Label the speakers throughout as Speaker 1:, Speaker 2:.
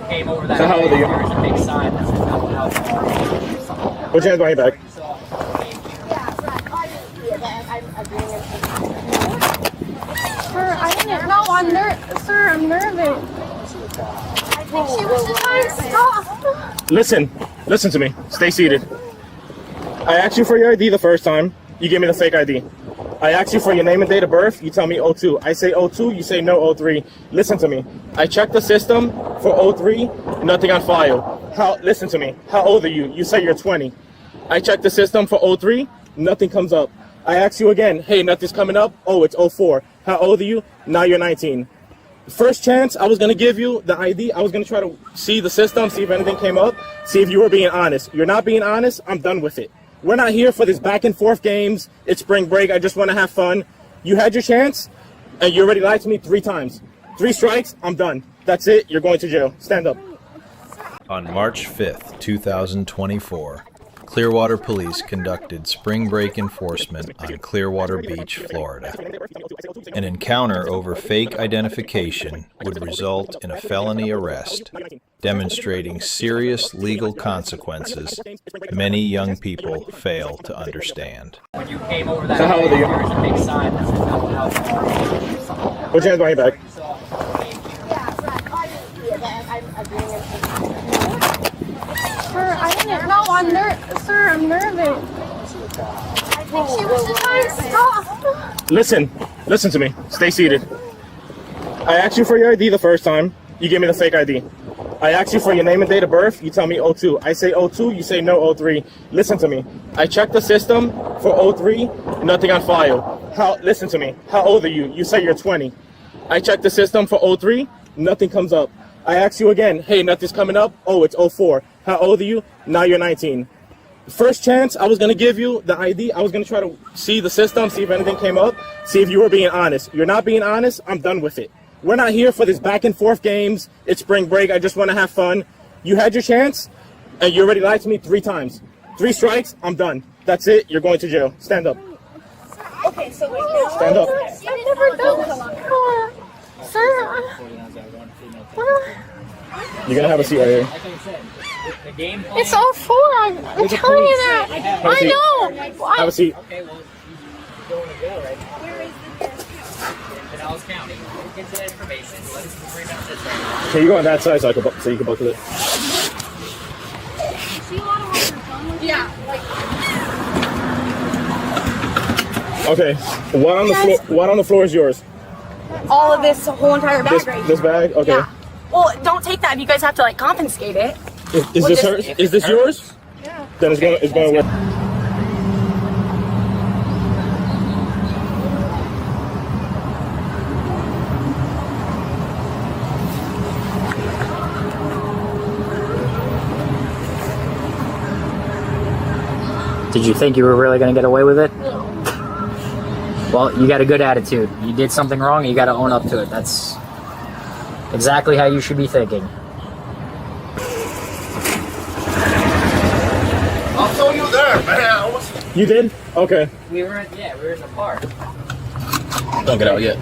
Speaker 1: came over that
Speaker 2: So how old are you?
Speaker 1: there's a big sign that says no alcohol.
Speaker 2: Put your hands behind your back.
Speaker 3: Sir, I didn't know. Sir, I'm nervous. I think she was just trying to stop.
Speaker 2: Listen to me. Stay seated. I asked you for your ID the first time. You gave me the fake ID. I asked you for your name and date of birth. You tell me 02. I say 02. You say no 03. Listen to me. I checked the system for 03. Nothing on file. Listen to me. How old are you? You say you're 20. I checked the system for 03. Nothing comes up. I asked you again. Hey, nothing's coming up. Oh, it's 04. How old are you? Now you're 19. First chance I was going to give you the ID. I was going to try to see the system, see if anything came up, see if you were being honest. You're not being honest. I'm done with it. We're not here for this back and forth games. It's spring break. I just want to have fun. You had your chance, and you already lied to me 3 times. 3 strikes, I'm done. That's it. You're going to jail. Stand up.
Speaker 4: On March 5th, 2024, Clearwater Police conducted spring break enforcement on Clearwater Beach, Florida. An encounter over fake identification would result in a felony arrest, demonstrating serious legal consequences many young people fail to understand.
Speaker 1: When you came over that
Speaker 2: So how old are you?
Speaker 1: there's a big sign that says no alcohol.
Speaker 2: Put your hands behind your back.
Speaker 3: Sir, I didn't know. Sir, I'm nervous. I think she was just trying to stop.
Speaker 2: Listen to me. Stay seated. I asked you for your ID the first time. You gave me the fake ID. I asked you for your name and date of birth. You tell me 02. I say 02. You say no 03. Listen to me. I checked the system for 03. Nothing on file. Listen to me. How old are you? You say you're 20. I checked the system for 03. Nothing comes up. I asked you again. Hey, nothing's coming up. Oh, it's 04. How old are you? Now you're 19. First chance I was going to give you the ID. I was going to try to see the system, see if anything came up, see if you were being honest. You're not being honest. I'm done with it. We're not here for this back and forth games. It's spring break. I just want to have fun. You had your chance, and you already lied to me 3 times. 3 strikes, I'm done. That's it. You're going to jail. Stand up.
Speaker 3: Okay, so wait now.
Speaker 2: Stand up.
Speaker 3: I've never done this before. Sir.
Speaker 2: You're going to have a seat right here.
Speaker 1: Like I said, the game plan.
Speaker 3: It's 04. I'm telling you that. I know.
Speaker 2: Have a seat.
Speaker 1: Okay, well, you're going to jail, right? Where is the Pinellas County. We'll get to that information. Let us bring up this right now.
Speaker 2: Can you go on that side so you can buckle it?
Speaker 3: Yeah.
Speaker 2: Okay. What on the floor is yours?
Speaker 3: All of this whole entire bag right here.
Speaker 2: This bag? Okay.
Speaker 3: Yeah. Well, don't take that if you guys have to like confiscate it.
Speaker 2: Is this hers? Is this yours?
Speaker 3: Yeah.
Speaker 2: Then it's going with.
Speaker 1: Did you think you were really going to get away with it? Well, you got a good attitude. You did something wrong, you got to own up to it. That's exactly how you should be thinking.
Speaker 5: I saw you there, man.
Speaker 2: You did? Okay.
Speaker 1: We were in the park.
Speaker 2: Don't get out yet.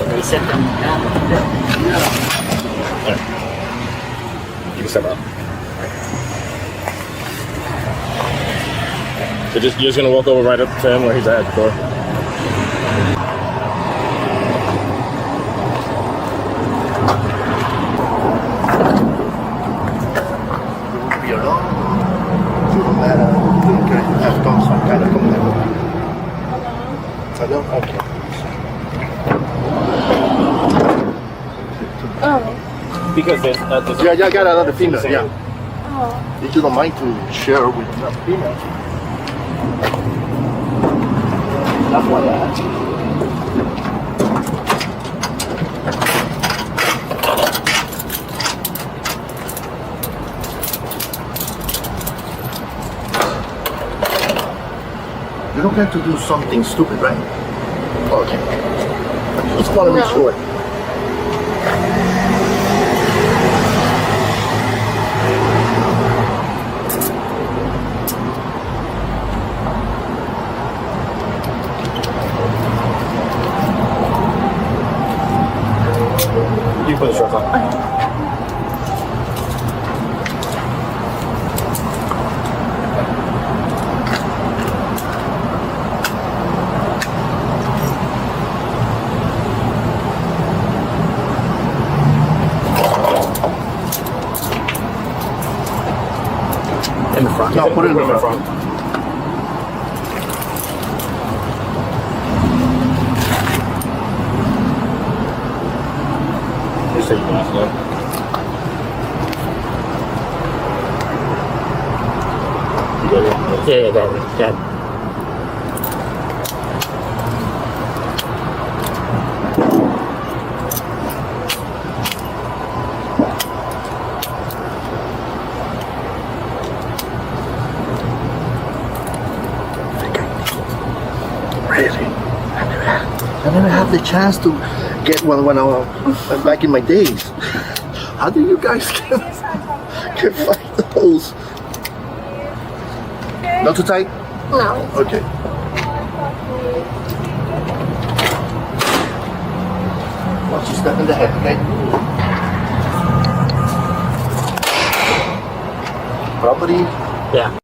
Speaker 1: They sit them down.
Speaker 2: You can step out. So you're just gonna walk over right up to him where he's at the door.
Speaker 5: Be alone. Doesn't matter. You can have done some kind of commitment. Hello? Okay.
Speaker 2: Because there's
Speaker 5: Yeah, I got another female, yeah.
Speaker 3: Oh.
Speaker 5: If you don't mind to share with another female. That's why I asked you. You don't have to do something stupid, right? Okay. I just want to make sure. No, put it in the front.
Speaker 2: Just take the glass up. You got it?
Speaker 1: Yeah, go ahead.
Speaker 5: Really? I never had the chance to get one when I was back in my days. How do you guys can find those? Not too tight?
Speaker 3: No.
Speaker 5: Okay. Watch your step in the head, okay? Property.
Speaker 1: Yeah.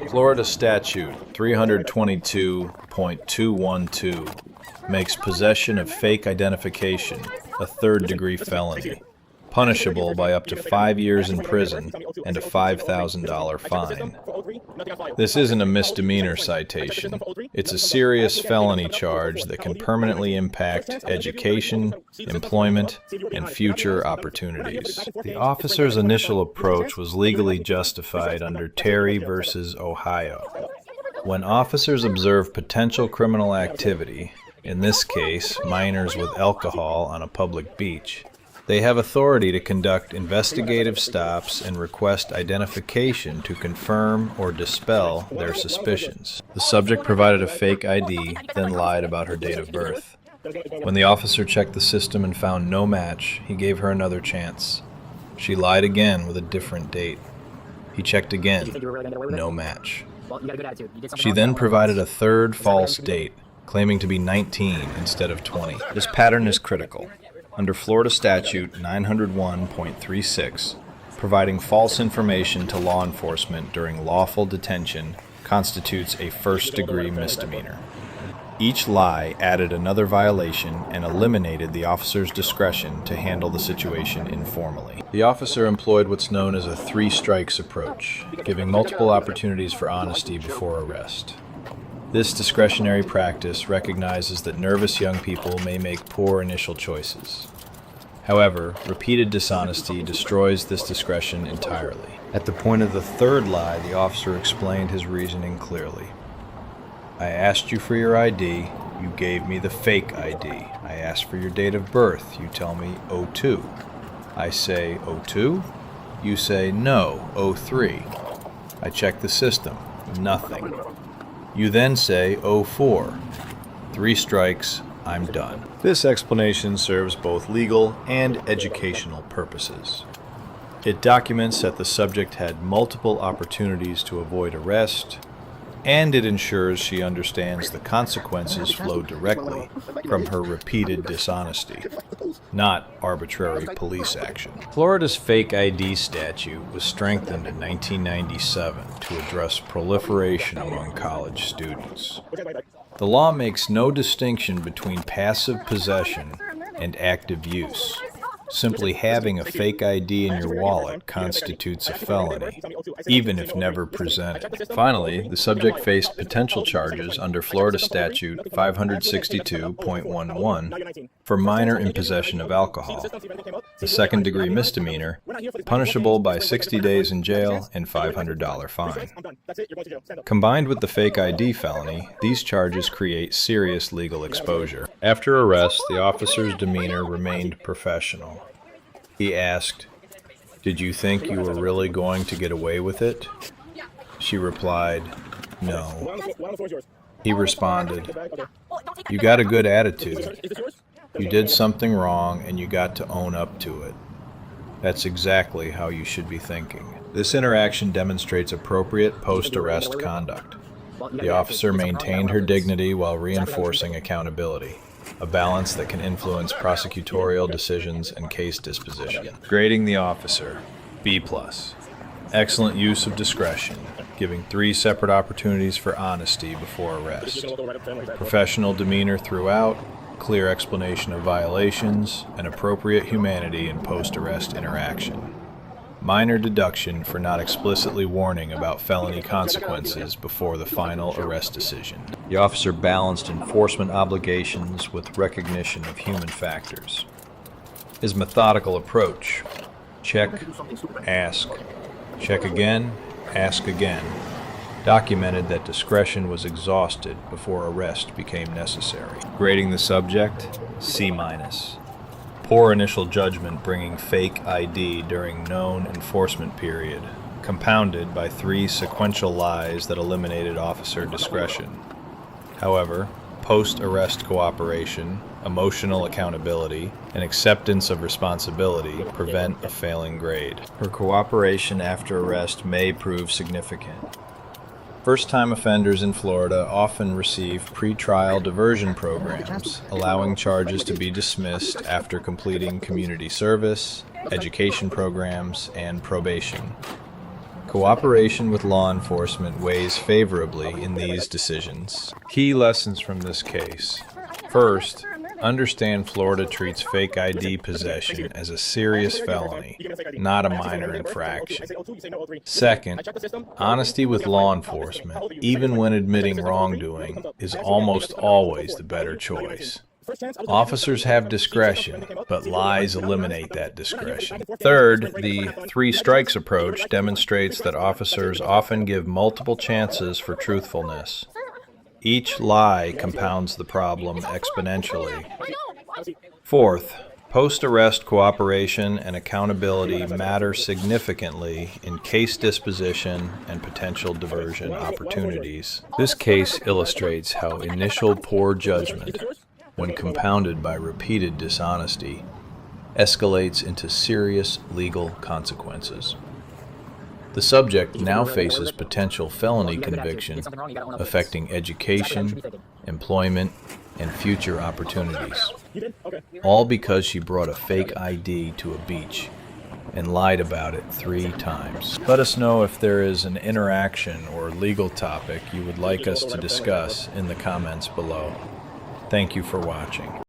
Speaker 4: Florida Statute 322.212 makes possession of fake identification a third-degree felony, punishable by up to 5 years in prison and a $5,000 fine. This isn't a misdemeanor citation. It's a serious felony charge that can permanently impact education, employment, and future opportunities. The officer's initial approach was legally justified under Terry versus Ohio. When officers observe potential criminal activity, in this case, minors with alcohol on a public beach, they have authority to conduct investigative stops and request identification to confirm or dispel their suspicions. The subject provided a fake ID, then lied about her date of birth. When the officer checked the system and found no match, he gave her another chance. She lied again with a different date. He checked again, no match. She then provided a third false date, claiming to be 19 instead of 20. This pattern is critical. Under Florida Statute 901.36, providing false information to law enforcement during lawful detention constitutes a first-degree misdemeanor. Each lie added another violation and eliminated the officer's discretion to handle the situation informally. The officer employed what's known as a three-strikes approach, giving multiple opportunities for honesty before arrest. This discretionary practice recognizes that nervous young people may make poor initial choices. However, repeated dishonesty destroys this discretion entirely. At the point of the third lie, the officer explained his reasoning clearly. I asked you for your ID, you gave me the fake ID. I asked for your date of birth, you tell me 02. I say 02, you say no, 03. I check the system, nothing. You then say 04. 3 strikes, I'm done. This explanation serves both legal and educational purposes. It documents that the subject had multiple opportunities to avoid arrest, and it ensures she understands the consequences flow directly from her repeated dishonesty, not arbitrary police action. Florida's fake ID statute was strengthened in 1997 to address proliferation among college students. The law makes no distinction between passive possession and active use. Simply having a fake ID in your wallet constitutes a felony, even if never presented. Finally, the subject faced potential charges under Florida Statute 562.11 for minor in possession of alcohol, a second-degree misdemeanor, punishable by 60 days in jail and $500 fine. Combined with the fake ID felony, these charges create serious legal exposure. After arrest, the officer's demeanor remained professional. He asked, "Did you think you were really going to get away with it?" She replied, "No." He responded, "You got a good attitude. You did something wrong and you got to own up to it. That's exactly how you should be thinking." This interaction demonstrates appropriate post-arrest conduct. The officer maintained her dignity while reinforcing accountability, a balance that can influence prosecutorial decisions and case disposition. Grading the officer, B+. Excellent use of discretion, giving 3 separate opportunities for honesty before arrest. Professional demeanor throughout, clear explanation of violations, and appropriate humanity in post-arrest interaction. minor deduction for not explicitly warning about felony consequences before the final arrest decision. The officer balanced enforcement obligations with recognition of human factors. His methodical approach, check, ask, check again, ask again, documented that discretion was exhausted before arrest became necessary. Grading the subject, C-. Poor initial judgment bringing fake ID during known enforcement period, compounded by 3 sequential lies that eliminated officer discretion. However, post-arrest cooperation, emotional accountability, and acceptance of responsibility prevent a failing grade. Her cooperation after arrest may prove significant. First-time offenders in Florida often receive pretrial diversion programs, allowing charges to be dismissed after completing community service, education programs, and probation. Cooperation with law enforcement weighs favorably in these decisions. Key lessons from this case. First, understand Florida treats fake ID possession as a serious felony, not a minor infraction. Second, honesty with law enforcement, even when admitting wrongdoing, is almost always the better choice. Officers have discretion, but lies eliminate that discretion. Third, the 3 strikes approach demonstrates that officers often give multiple chances for truthfulness. Each lie compounds the problem exponentially. Fourth, post-arrest cooperation and accountability matter significantly in case disposition and potential diversion opportunities. This case illustrates how initial poor judgment, when compounded by repeated dishonesty, escalates into serious legal consequences. The subject now faces potential felony conviction affecting education, employment, and future opportunities, all because she brought a fake ID to a beach and lied about it 3 times. Let us know if there is an interaction or legal topic you would like us to discuss in the comments below. Thank you for watching.